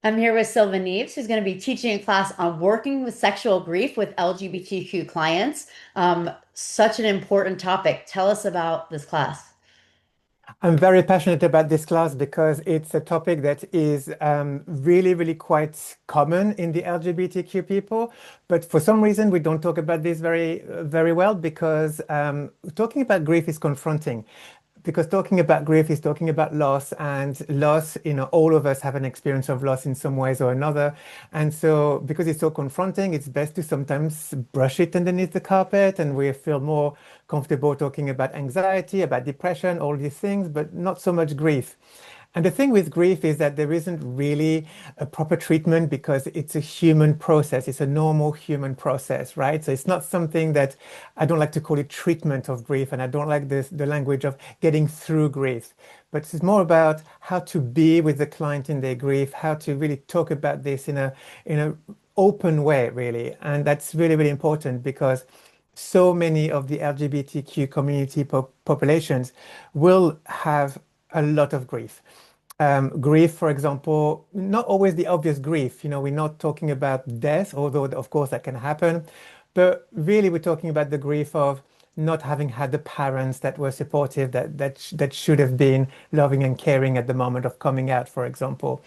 I'm here with Silva Neves, who's going to be teaching a class on working with sexual grief with LGBTQ clients. Such an important topic. Tell us about this class. I'm very passionate about this class because it's a topic that is really, really quite common in the LGBTQ people. But for some reason, we don't talk about this very well because talking about grief is confronting. Because talking about grief is talking about loss, and loss, all of us have an experience of loss in some ways or another. And so, because it's so confronting, it's best to sometimes brush it underneath the carpet, and we feel more comfortable talking about anxiety, about depression, all these things, but not so much grief. And the thing with grief is that there isn't really a proper treatment because it's a human process. It's a normal human process, right? So it's not something that I don't like to call it treatment of grief, and I don't like the language of getting through grief. But it's more about how to be with the client in their grief, how to really talk about this in a open way, really. And that's really, really important because so many of the LGBTQ community populations will have a lot of grief. Grief, for example, not always the obvious grief. We're not talking about death, although of course that can happen, but really we're talking about the grief of not having had the parents that were supportive, that should have been loving and caring at the moment of coming out, for example.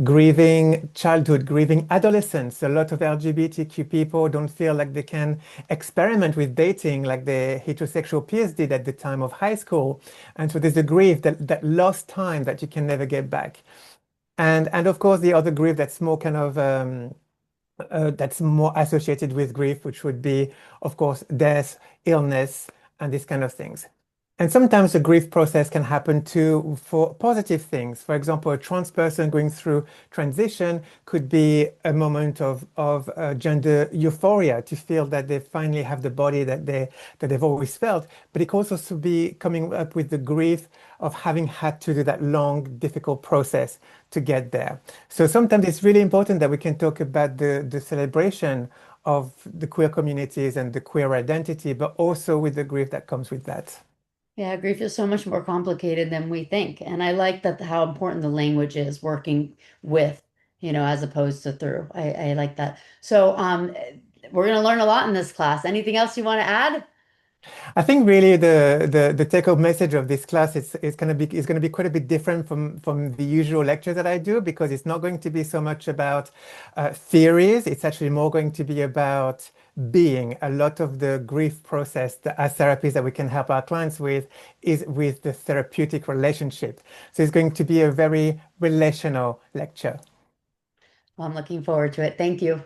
Grieving childhood, grieving adolescence. A lot of LGBTQ people don't feel like they can experiment with dating like their heterosexual peers did at the time of high school. And so there's a grief, that lost time that you can never get back. And of course, the other grief that's more kind of that's more associated with grief, which would be, of course, death, illness, and these kind of things. And sometimes the grief process can happen too for positive things. For example, a trans person going through transition could be a moment of gender euphoria to feel that they finally have the body that they've always felt. But it could also be coming up with the grief of having had to do that long, difficult process to get there. So sometimes it's really important that we can talk about the celebration of the queer communities and the queer identity, but also with the grief that comes with that. Yeah, grief is so much more complicated than we think. And I like that how important the language is working with, as opposed to through. I like that. So we're going to learn a lot in this class. Anything else you want to add? I think really the take-home message of this class is going to be quite a bit different from the usual lecture that I do because it's not going to be so much about theories. It's actually more going to be about being. A lot of the grief process as therapies that we can help our clients with is with the therapeutic relationship. So it's going to be a very relational lecture. Well, I'm looking forward to it. Thank you.